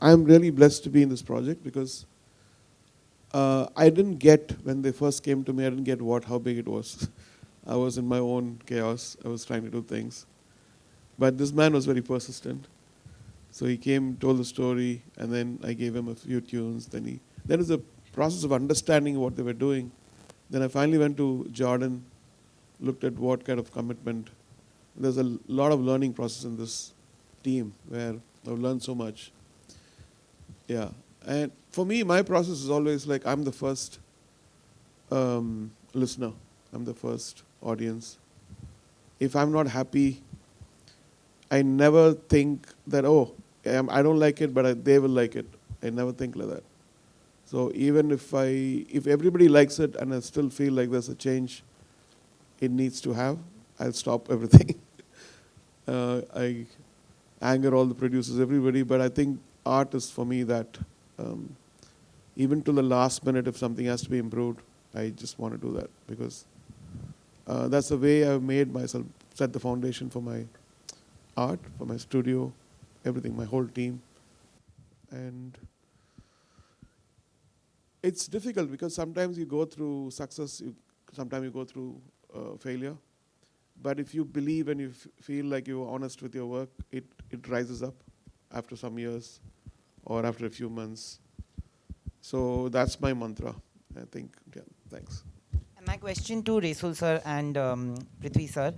I'm really blessed to be in this project because I didn't get, when they first came to me, I didn't get how big it was. I was in my own chaos. I was trying to do things. But this man was very persistent. So he came, told the story, and then I gave him a few tunes. Then was a process of understanding what they were doing. Then I finally went to Jordan, looked at what kind of commitment. There's a lot of learning process in this team where I've learned so much. Yeah. And for me, my process is always like I'm the first listener. I'm the first audience. If I'm not happy, I never think that, I don't like it, but they will like it. I never think like that. So even if everybody likes it and I still feel like there's a change it needs to have, I'll stop everything. I anger all the producers, everybody, but I think art is for me that even to the last minute, if something has to be improved, I just want to do that because that's the way I've made myself, set the foundation for my art, for my studio, everything, my whole team. And it's difficult because sometimes you go through success, sometimes you go through failure. But if you believe and you feel like you're honest with your work, it rises up after some years or after a few months. So that's my mantra, I think. Yeah, thanks. And my question to Resul sir and Prithvi sir,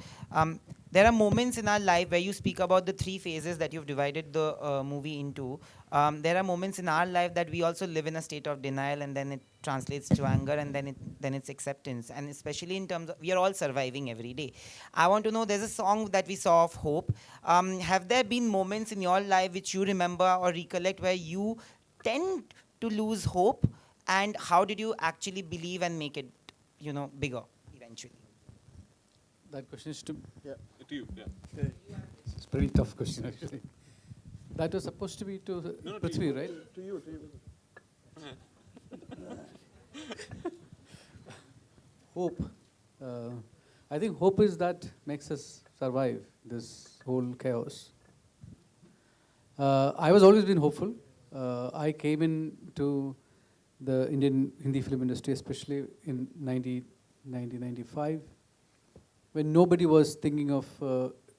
there are moments in our life where you speak about the three phases that you've divided the movie into. There are moments in our life that we also live in a state of denial, and then it translates to anger, and then it's acceptance. And especially in terms of, we are all surviving every day. I want to know, there's a song that we saw of hope. Have there been moments in your life which you remember or recollect where you tend to lose hope, and how did you actually believe and make it, bigger eventually? That question is to you. Yeah. It's a very tough question actually. That was supposed to be to Prithvi, right? To you. Hope. I think hope is that makes us survive this whole chaos. I was always been hopeful. I came into the Indian Hindi film industry, especially in 1995, when nobody was thinking of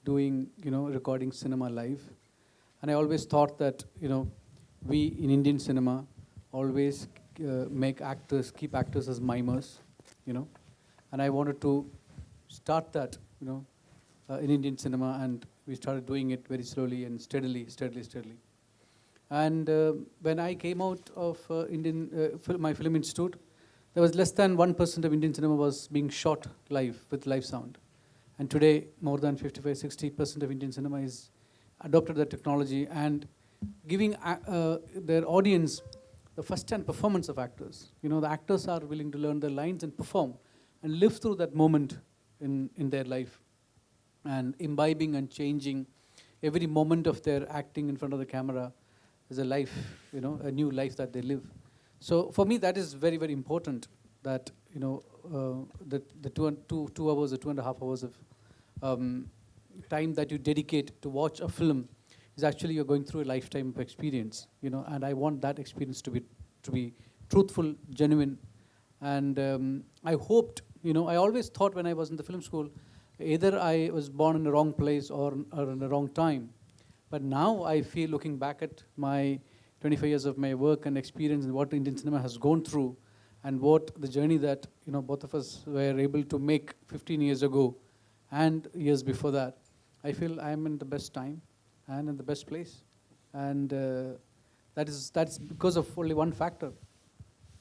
doing, recording cinema live. And I always thought that, we in Indian cinema always keep actors as mimers, And I wanted to start that, in Indian cinema, and we started doing it very slowly and steadily. And when I came out of my film institute, there was less than 1% of Indian cinema was being shot live with live sound. And today, more than 55-60% of Indian cinema is adopted that technology and giving their audience the first-hand performance of actors. The actors are willing to learn their lines and perform and live through that moment in their life, and imbibing and changing every moment of their acting in front of the camera is a life, a new life that they live. So for me, that is very, very important, that, the 2 hours or 2.5 hours of time that you dedicate to watch a film is actually you're going through a lifetime of experience, and I want that experience to be truthful, genuine. And I hoped, I always thought when I was in the film school, either I was born in the wrong place or in the wrong time. But now I feel, looking back at my 25 years of my work and experience and what Indian cinema has gone through, and what the journey that both of us were able to make 15 years ago and years before that, I feel I am in the best time and in the best place. And that's because of only one factor: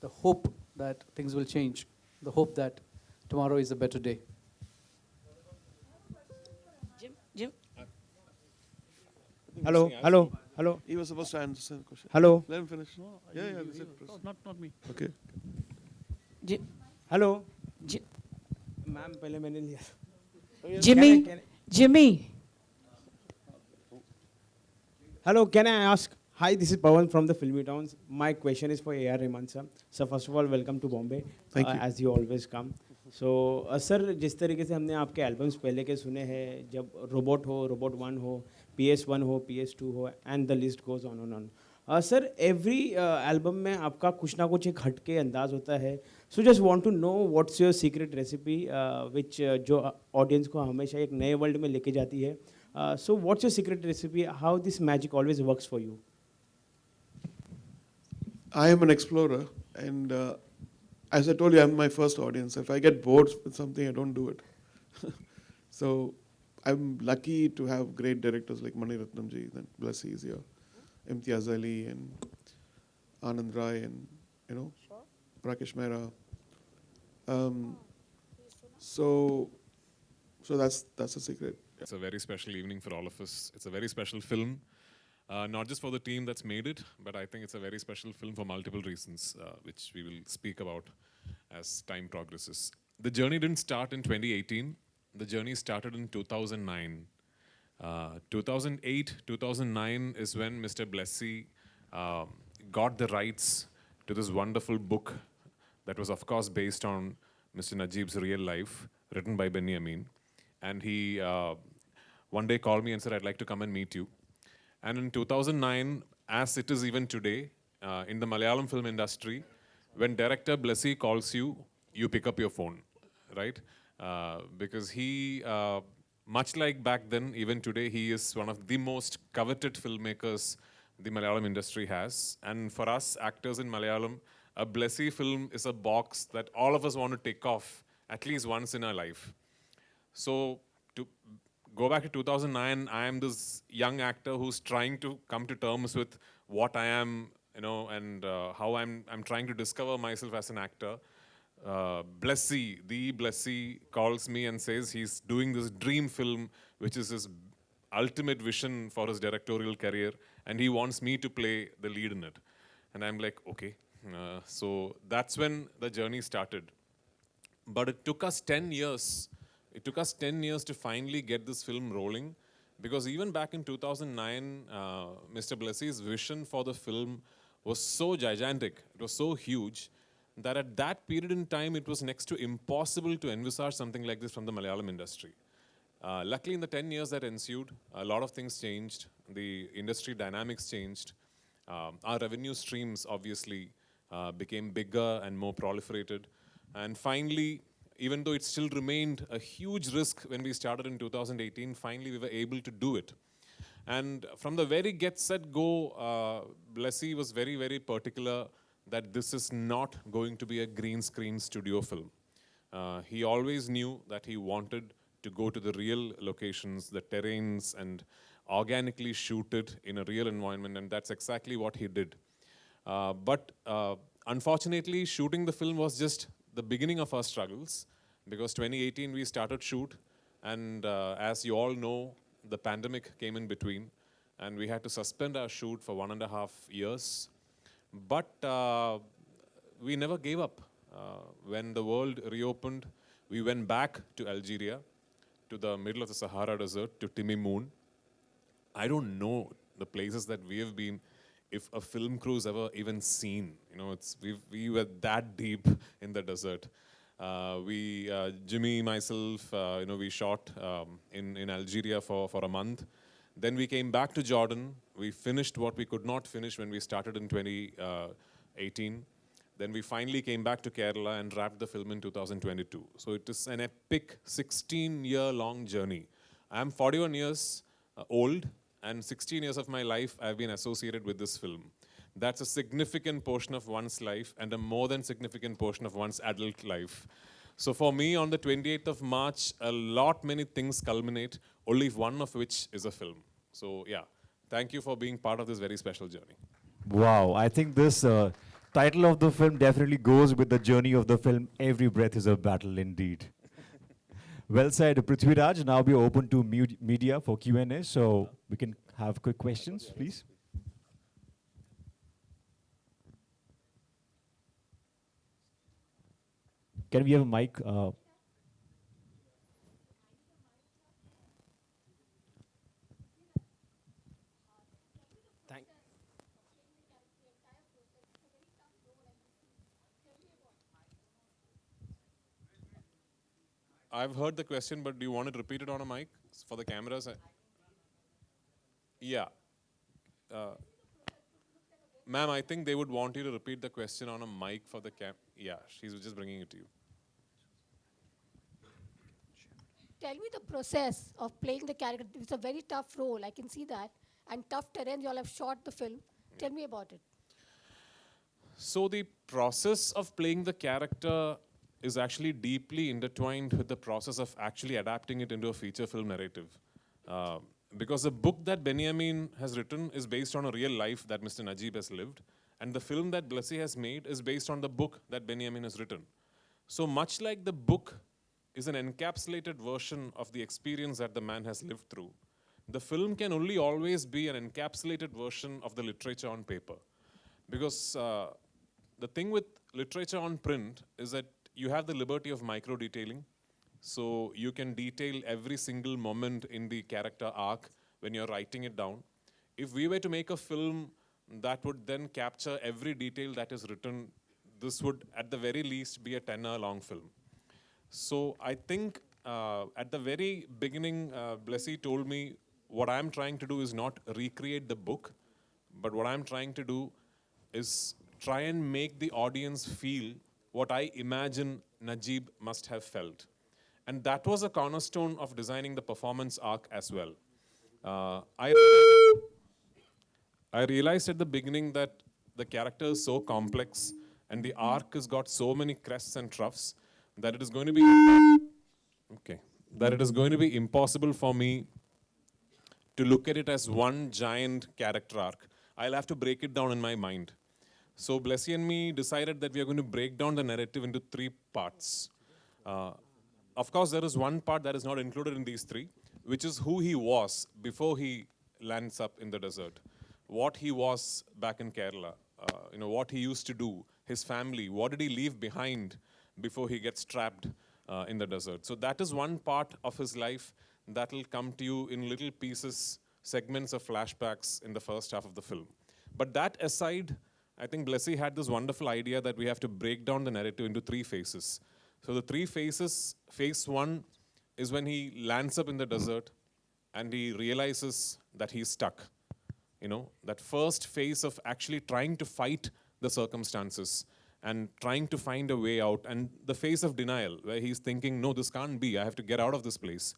the hope that things will change, the hope that tomorrow is a better day. Jim. Hello. He was supposed to answer the question. Hello. Let him finish. Yeah, that's it. Not me. Okay. Hello. Ma'am, पहले मैंने लिया. Jimmy. Hello, can I ask? Hi, this is Pawan from the Filmy Towns. My question is for A.R. Rahman sir. So first of all, welcome to Bombay. Thank you. As you always come. So sir, जिस तरीके से हमने आपके albums पहले के सुने हैं, जब रोबोट 1 हो, PS1 हो, PS2 हो, and the list goes on and on. Sir every album में आपका कुछ ना कुछ एक हटके अंदाज होता है. So just want to know what's your secret recipe which जो ऑडियंस को हमेशा एक नए वर्ल्ड में लेके जाती है. So what's your secret recipe, how this magic always works for you? I am an explorer, and as I told you, I'm my first audience. If I get bored with something, I don't do it. So I'm lucky to have great directors like Mani Ratnamji, then bless he is here, Imtiaz Ali and Anand Rai, and Rakesh Mehra. Um, so that's a secret. It's a very special evening for all of us. It's a very special film, not just for the team that's made it, but I think it's a very special film for multiple reasons, which we will speak about as time progresses. The journey didn't start in 2018. The journey started in 2009. 2008, 2009 is when Mr. Blessy got the rights to this wonderful book that was, of course, based on Mr. Najib's real life, written by Benny Amin. And he one day called me and said, I'd like to come and meet you. And in 2009, as it is even today, in the Malayalam film industry, when director Blessy calls you, you pick up your phone, right? Because he, much like back then, even today, he is one of the most coveted filmmakers the Malayalam industry has. And for us, actors in Malayalam, a Blessy film is a box that all of us want to tick off at least once in our life. So to go back to 2009, I am this young actor who's trying to come to terms with what I am, and how I'm trying to discover myself as an actor. Blessy, the Blessy, calls me and says he's doing this dream film, which is his ultimate vision for his directorial career, and he wants me to play the lead in it. And I'm like, okay. So that's when the journey started. But it took us 10 years. It took us 10 years to finally get this film rolling, because even back in 2009, Mr. Blessy's vision for the film was so gigantic, it was so huge, that at that period in time, it was next to impossible to envisage something like this from the Malayalam industry. Luckily, in the 10 years that ensued, a lot of things changed. The industry dynamics changed. Our revenue streams, obviously, became bigger and more proliferated. And finally, even though it still remained a huge risk when we started in 2018, finally we were able to do it. And from the very get, set, go, Blessy was very, very particular that this is not going to be a green screen studio film. He always knew that he wanted to go to the real locations, the terrains, and organically shoot it in a real environment, and that's exactly what he did. But unfortunately, shooting the film was just the beginning of our struggles, because 2018 we started shoot, and as you all know, the pandemic came in between, and we had to suspend our shoot for 1.5 years. But we never gave up. When the world reopened, we went back to Algeria, to the middle of the Sahara Desert, to Timi Moon. I don't know the places that we have been, if a film crew's ever even seen. We were that deep in the desert. Jimmy, myself, we shot in Algeria for a month. Then we came back to Jordan. We finished what we could not finish when we started in 2018. Then we finally came back to Kerala and wrapped the film in 2022. So it is an epic 16-year-long journey. I'm 41 years old, and 16 years of my life I've been associated with this film. That's a significant portion of one's life, and a more than significant portion of one's adult life. So for me, on the 28th of March, many things culminate, only one of which is a film. So yeah, thank you for being part of this very special journey. Wow, I think this title of the film definitely goes with the journey of the film. Every breath is a battle indeed. Well said, Prithviraj. Now we are open to media for Q&A, so we can have quick questions, please. Can we have a mic? Thank. I've heard the question, but do you want it repeated on a mic for the cameras? Yeah. Ma'am, I think they would want you to repeat the question on a mic for the cam. Yeah, she's just bringing it to you. Tell me the process of playing the character. It's a very tough role, I can see that. And tough terrain, you all have shot the film. Tell me about it. So the process of playing the character is actually deeply intertwined with the process of actually adapting it into a feature film narrative. Because the book that Benjamin has written is based on a real life that Mr. Najib has lived. And the film that Blessy has made is based on the book that Benjamin has written. So much like the book is an encapsulated version of the experience that the man has lived through, the film can only always be an encapsulated version of the literature on paper. Because the thing with literature on print is that you have the liberty of micro-detailing. So you can detail every single moment in the character arc when you're writing it down. If we were to make a film that would then capture every detail that is written, this would at the very least be a 10-hour long film. So I think at the very beginning, Blessy told me what I'm trying to do is not recreate the book, but what I'm trying to do is try and make the audience feel what I imagine Najib must have felt. And that was a cornerstone of designing the performance arc as well. I realized at the beginning that the character is so complex and the arc has got so many crests and troughs that it is going to be impossible for me to look at it as one giant character arc. I'll have to break it down in my mind. So Blessy and me decided that we are going to break down the narrative into 3 parts. Of course, there is one part that is not included in these 3, which is who he was before he lands up in the desert. What he was back in Kerala, what he used to do, his family, what did he leave behind before he gets trapped in the desert. So that is one part of his life that will come to you in little pieces, segments of flashbacks in the first half of the film. But that aside, I think Blessy had this wonderful idea that we have to break down the narrative into 3 phases. So the 3 phases, phase 1 is when he lands up in the desert and he realizes that he's stuck. That first phase of actually trying to fight the circumstances and trying to find a way out, and the phase of denial where he's thinking, no, this can't be, I have to get out of this place.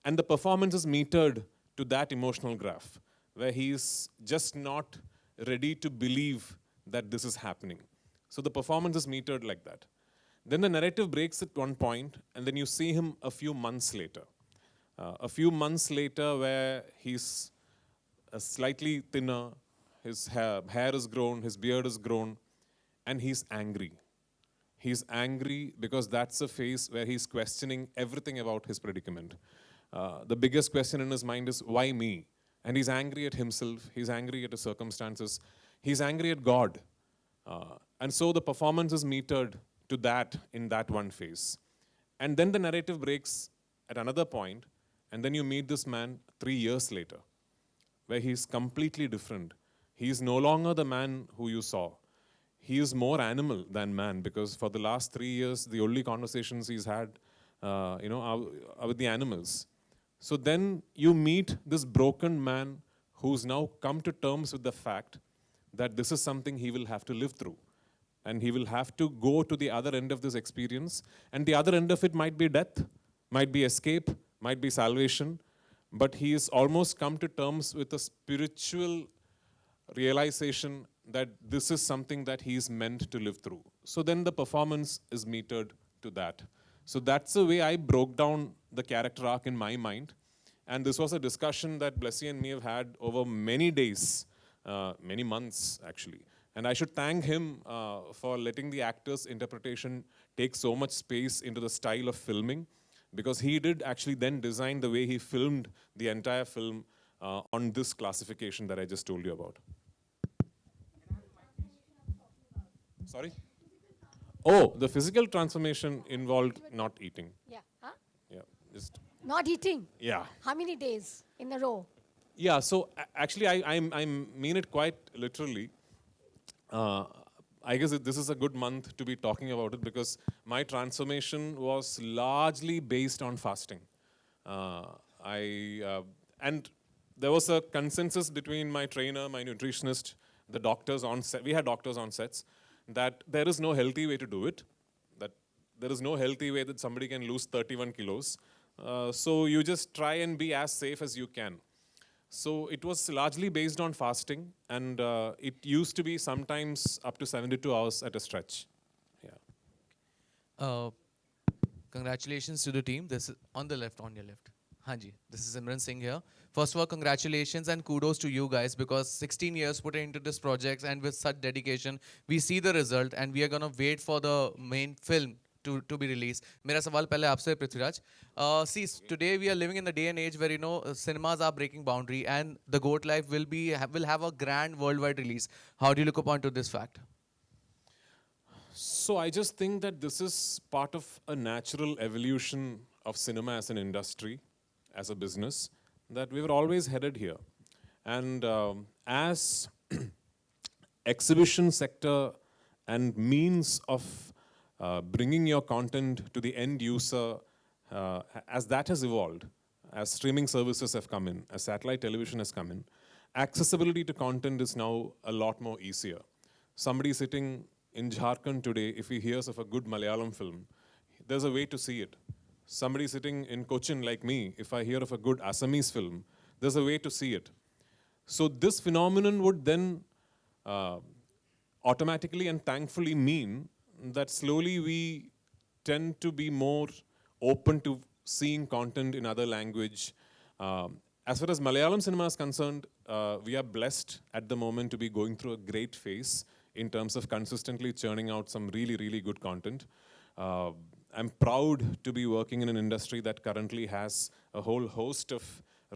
And the performance is metered to that emotional graph where he's just not ready to believe that this is happening. So the performance is metered like that. Then the narrative breaks at one point, and then you see him a few months later. Where he's slightly thinner, his hair is grown, his beard is grown, and he's angry. He's angry because that's a phase where he's questioning everything about his predicament. The biggest question in his mind is, why me? And he's angry at himself, he's angry at the circumstances, he's angry at God. And so the performance is metered to that in that one phase. And then the narrative breaks at another point, and then you meet this man 3 years later, where he's completely different. He's no longer the man who you saw. He is more animal than man, because for the last 3 years, the only conversations he's had are with the animals. So then you meet this broken man who's now come to terms with the fact that this is something he will have to live through. And he will have to go to the other end of this experience. And the other end of it might be death, might be escape, might be salvation. But he has almost come to terms with a spiritual realization that this is something that he is meant to live through. So then the performance is metered to that. So that's the way I broke down the character arc in my mind. And this was a discussion that Blessy and me have had over many days, many months actually. And I should thank him for letting the actor's interpretation take so much space into the style of filming, because he did actually then design the way he filmed the entire film on this classification that I just told you about. Sorry? Oh, the physical transformation involved not eating. Yeah. Huh? Yeah, just. Not eating? Yeah. How many days in a row? Yeah, so actually I mean it quite literally. I guess this is a good month to be talking about it, because my transformation was largely based on fasting. And there was a consensus between my trainer, my nutritionist, the doctors on set, we had doctors on sets, that there is no healthy way to do it, that there is no healthy way that somebody can lose 31 kilos. So you just try and be as safe as you can. So it was largely based on fasting, and it used to be sometimes up to 72 hours at a stretch. Yeah. Uh, Congratulations to the team. This is on the left, on your left. Hanji, this is Imran Singh here. First of all, congratulations and kudos to you guys, because 16 years put into this project, and with such dedication, we see the result, and we are going to wait for the main film to be released. Mera sawal pehle aapse, Prithviraj. See, today we are living in the day and age where, cinemas are breaking boundary, and The Goat Life will have a grand worldwide release. How do you look upon to this fact? So I just think that this is part of a natural evolution of cinema as an industry, as a business, that we were always headed here. And as exhibition sector and means of bringing your content to the end user, as that has evolved, as streaming services have come in, as satellite television has come in, accessibility to content is now a lot more easier. Somebody sitting in Jharkhand today, if he hears of a good Malayalam film, there's a way to see it. Somebody sitting in Cochin like me, if I hear of a good Assamese film, there's a way to see it. So this phenomenon would then automatically and thankfully mean that slowly we tend to be more open to seeing content in other language. As far as Malayalam cinema is concerned, we are blessed at the moment to be going through a great phase in terms of consistently churning out some really, really good content. I'm proud to be working in an industry that currently has a whole host of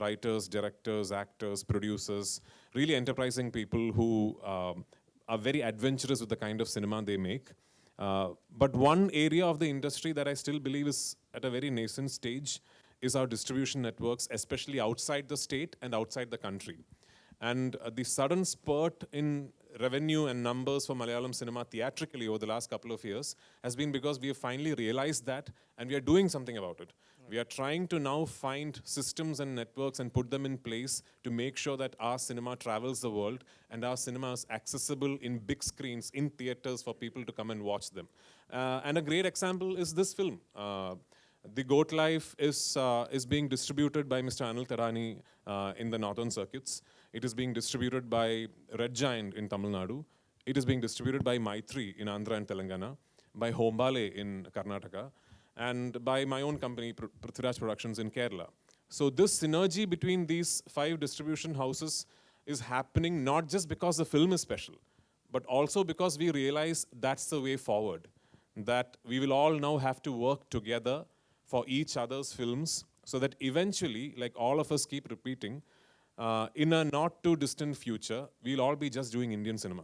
writers, directors, actors, producers, really enterprising people who are very adventurous with the kind of cinema they make. But one area of the industry that I still believe is at a very nascent stage is our distribution networks, especially outside the state and outside the country. And the sudden spurt in revenue and numbers for Malayalam cinema theatrically over the last couple of years has been because we have finally realized that, and we are doing something about it. We are trying to now find systems and networks and put them in place to make sure that our cinema travels the world and our cinema is accessible in big screens, in theaters for people to come and watch them. And a great example is this film. The Goat Life is being distributed by Mr. Anil Tarani in the northern circuits. It is being distributed by Red Giant in Tamil Nadu. It is being distributed by Maitri in Andhra and Telangana, by Hombale in Karnataka, and by my own company, Prithviraj Productions in Kerala. So this synergy between these 5 distribution houses is happening not just because the film is special, but also because we realize that's the way forward, that we will all now have to work together for each other's films, so that eventually, like all of us keep repeating, in a not too distant future, we'll all be just doing Indian cinema.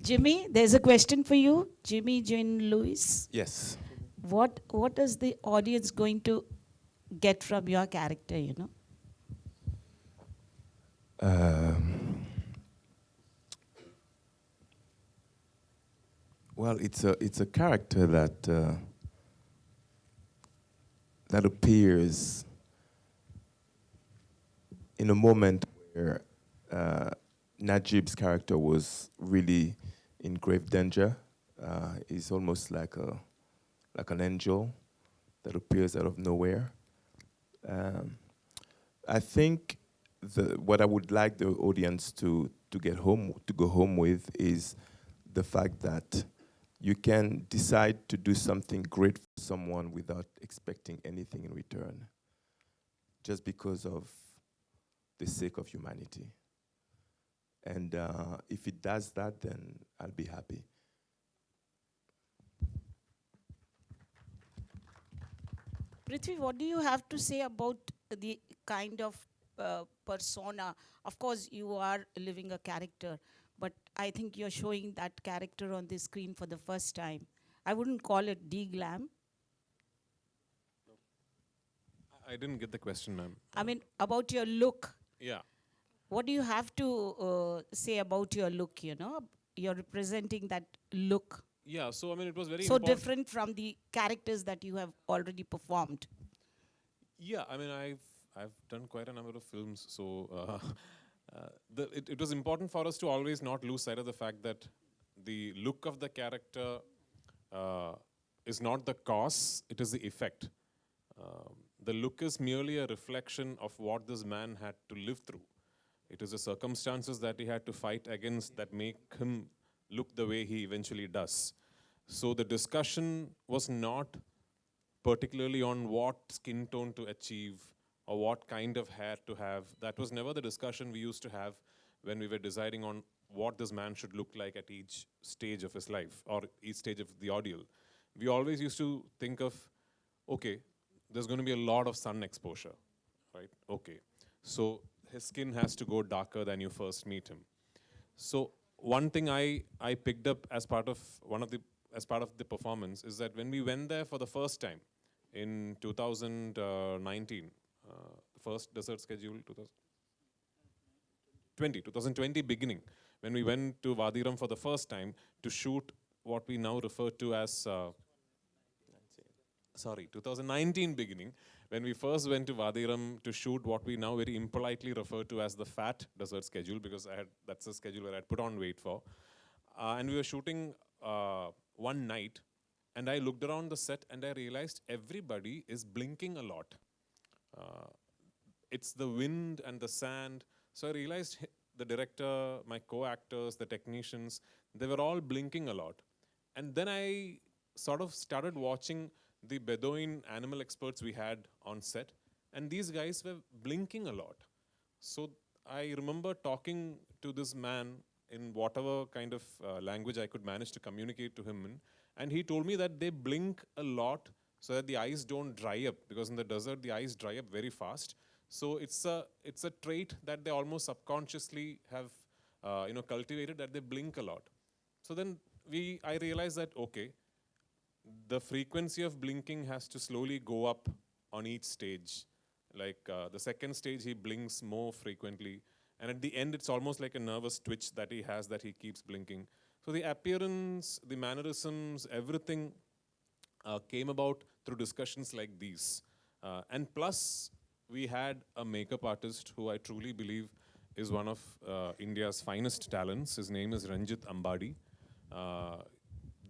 Jimmy, there's a question for you. Jimmy Jean Lewis. Yes. What is the audience going to get from your character, Well, it's a character that that appears in a moment where Najib's character was really in grave danger. He's almost like an angel that appears out of nowhere. I think what I would like the audience to go home with is the fact that you can decide to do something great for someone without expecting anything in return, just because of the sake of humanity. And if it does that, then I'll be happy. Prithvi, what do you have to say about the kind of persona? Of course, you are living a character, but I think you're showing that character on the screen for the first time. I wouldn't call it de-glam. I didn't get the question, ma'am. I mean, about your look. Yeah. What do you have to say about your look, You're representing that look. Yeah, so I mean, it was very so important. different from the characters that you have already performed. Yeah, I mean, I've done quite a number of films, so It was important for us to always not lose sight of the fact that the look of the character is not the cause, it is the effect. The look is merely a reflection of what this man had to live through. It is the circumstances that he had to fight against that make him look the way he eventually does. So the discussion was not particularly on what skin tone to achieve or what kind of hair to have. That was never the discussion we used to have when we were deciding on what this man should look like at each stage of his life or each stage of the ordeal. We always used to think of, okay, there's going to be a lot of sun exposure, right? Okay, so his skin has to go darker than you first meet him. So one thing I picked up as part of the performance is that when we went there for the first time in 2019, the first desert schedule, 2020 beginning, when we went to Vadiram for the first time to shoot what we now refer to as 2019 beginning, when we first went to Vadiram to shoot what we now very impolitely refer to as the fat desert schedule, because that's the schedule where I had put on weight for. And we were shooting one night, and I looked around the set and I realized everybody is blinking a lot. It's the wind and the sand. So I realized the director, my co-actors, the technicians, they were all blinking a lot. And then I sort of started watching the Bedouin animal experts we had on set, and these guys were blinking a lot. So I remember talking to this man in whatever kind of language I could manage to communicate to him in, and he told me that they blink a lot so that the eyes don't dry up, because in the desert the eyes dry up very fast. So it's a trait that they almost subconsciously have cultivated, that they blink a lot. So then I realized that, okay, the frequency of blinking has to slowly go up on each stage. Like the second stage, he blinks more frequently. And at the end, it's almost like a nervous twitch that he has, that he keeps blinking. So the appearance, the mannerisms, everything came about through discussions like these. And plus, we had a makeup artist who I truly believe is one of India's finest talents. His name is Ranjit Ambadi.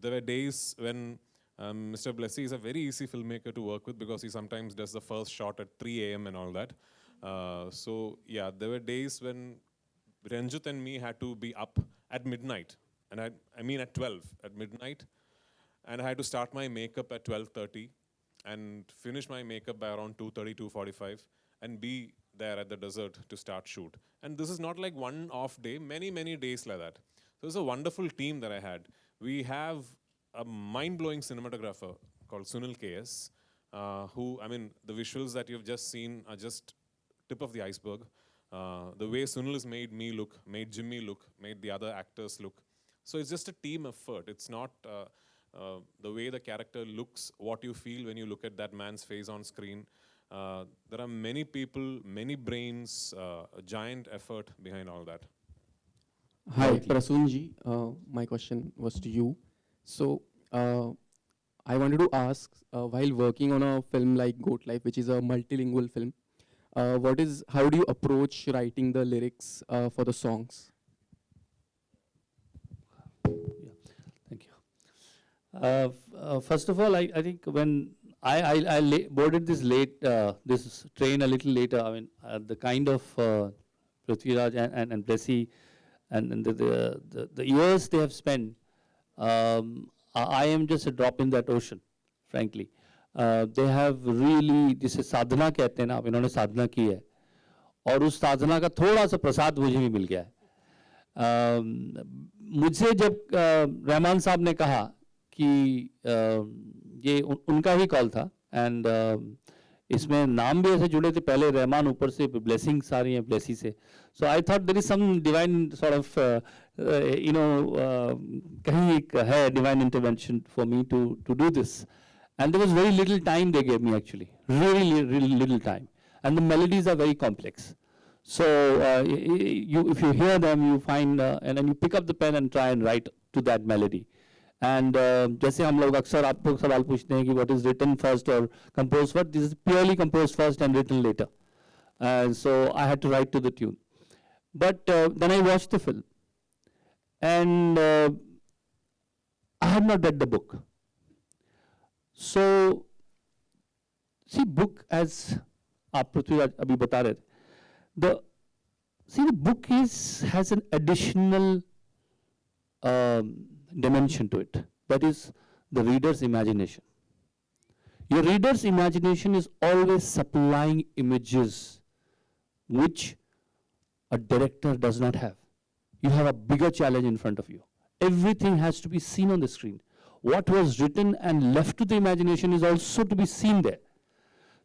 There were days when Mr. Blessy is a very easy filmmaker to work with, because he sometimes does the first shot at 3 a.m. and all that. So yeah, there were days when Ranjit and me had to be up at midnight. And I mean at 12 at midnight. And I had to start my makeup at 12:30 and finish my makeup by around 2:30, 2:45 and be there at the desert to start shoot. And this is not like one off day, many, many days like that. So it's a wonderful team that I had. We have a mind-blowing cinematographer called Sunil KS, who, I mean, the visuals that you've just seen are just tip of the iceberg. The way Sunil has made me look, made Jimmy look, made the other actors look. So it's just a team effort. It's not the way the character looks, what you feel when you look at that man's face on screen. There are many people, many brains, a giant effort behind all that. Hi, Prasunji. My question was to you. So, I wanted to ask, while working on a film like Goat Life, which is a multilingual film, how do you approach writing the lyrics for the songs? Thank you. First of all, I think when I boarded this train a little later, I mean, the kind of Prithviraj and Blessy and the years they have spent, I am just a drop in that ocean, frankly. They have really, जिसे साधना कहते हैं ना, आप इन्होंने साधना की है और उस साधना का थोड़ा सा प्रसाद मुझे भी मिल गया है. मुझे जब रहमान साहब ने कहा कि ये उनका ही कॉल था एंड इसमें नाम भी ऐसे जुड़े थे, पहले रहमान ऊपर से ब्लेसिंग्स आ रही हैं ब्लेसी से. So I thought there is some divine sort of कहीं एक है divine intervention for me to do this. And there was very little time they gave me actually, really little time. And the melodies are very complex. So if you hear them, you find, and then you pick up the pen and try and write to that melody. And जैसे हम लोग अक्सर आपको सवाल पूछते हैं कि what is written first or composed first, this is purely composed first and written later. So I had to write to the tune. But then I watched the film, and I had not read the book. So, see, book as आप पृथ्वीराज अभी बता रहे थे, the book has an additional dimension to it. That is the reader's imagination. Your reader's imagination is always supplying images which a director does not have. You have a bigger challenge in front of you. Everything has to be seen on the screen. What was written and left to the imagination is also to be seen there.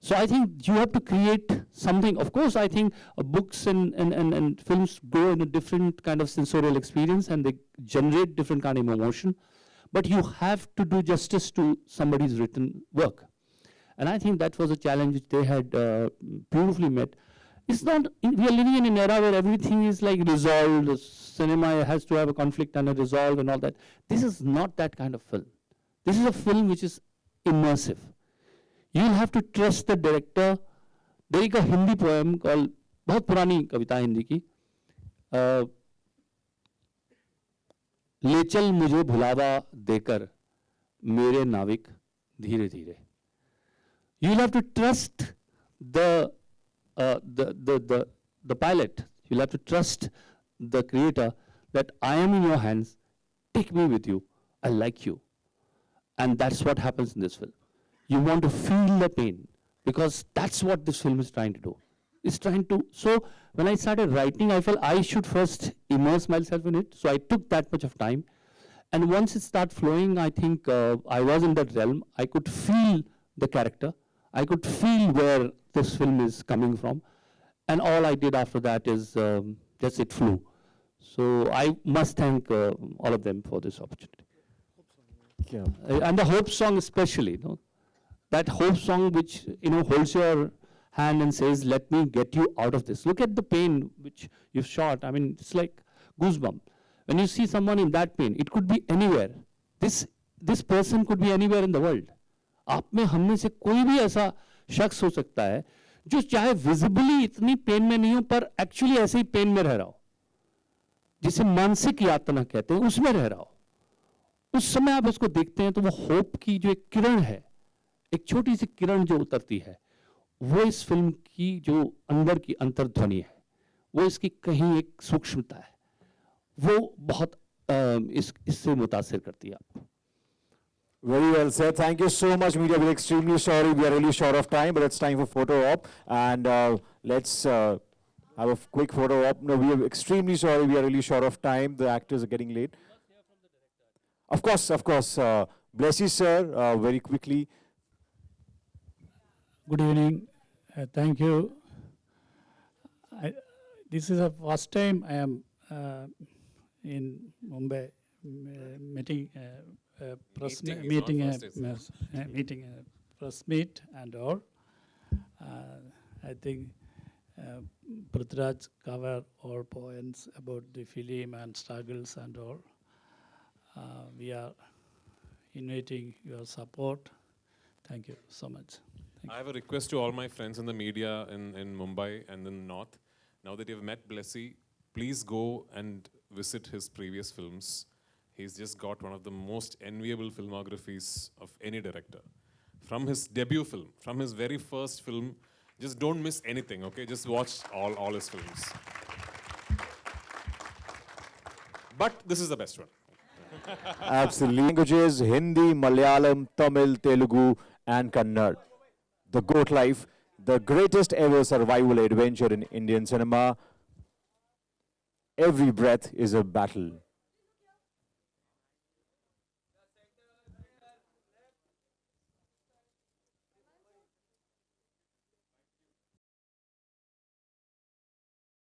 So I think you have to create something. Of course, I think books and films go in a different kind of sensorial experience and they generate different kind of emotion. But you have to do justice to somebody's written work. And I think that was a challenge which they had beautifully met. It's not, we are living in an era where everything is like resolved. The cinema has to have a conflict and a resolve and all that. This is not that kind of film. This is a film which is immersive. You'll have to trust the director. There is a Hindi poem called, बहुत पुरानी कविता हिंदी की, ले चल मुझे भुलावा देकर मेरे नाविक धीरे धीरे. You'll have to trust the pilot. You'll have to trust the creator that I am in your hands. Take me with you. I like you. And that's what happens in this film. You want to feel the pain because that's what this film is trying to do. It's trying to, so when I started writing, I felt I should first immerse myself in it. So I took that much of time. And once it started flowing, I think I was in that realm. I could feel the character. I could feel where this film is coming from. And all I did after that is just it flew. So I must thank all of them for this opportunity. Yeah. And the hope song especially, you know, that hope song which, you know, holds your hand and says, let me get you out of this. Look at the pain which you've shot. I mean, it's like goosebump. When you see someone in that pain, it could be anywhere. This person could be anywhere in the world. आप में हम में से कोई भी ऐसा शख्स हो सकता है जो चाहे विजिबली इतनी पेन में नहीं हो पर एक्चुअली ऐसे ही पेन में रह रहा हो, जिसे मानसिक यातना कहते हैं, उसमें रह रहा हो. उस समय आप उसको देखते हैं तो वो होप की जो एक किरण है, एक छोटी सी किरण जो उतरती है, वो इस फिल्म की जो अंदर की अंतर्ध्वनि है, वो इसकी कहीं एक सूक्ष्मता है, वो बहुत इससे मुतासिर करती है आपको. Very well said. Thank you so much, media. We're extremely sorry. We are really short of time, but it's time for photo op. And let's have a quick photo op. No, we are extremely sorry. We are really short of time. The actors are getting late. Of course, of course. Bless you, sir. Very quickly. Good evening. Thank you. This is the first time I am in Mumbai meeting press meeting press meet and all. I think Prithviraj covered all points about the film and struggles and all. We are inviting your support. Thank you so much. I have a request to all my friends in the media in Mumbai and in the North. Now that you've met Blessy, please go and visit his previous films. He's just got one of the most enviable filmographies of any director. From his debut film, from his very first film, just don't miss anything, okay? Just watch all his films. But this is the best one. Absolutely. Languages, Hindi, Malayalam, Tamil, Telugu, and Kannada. The Goat Life, the greatest ever survival adventure in Indian cinema. Every breath is a battle.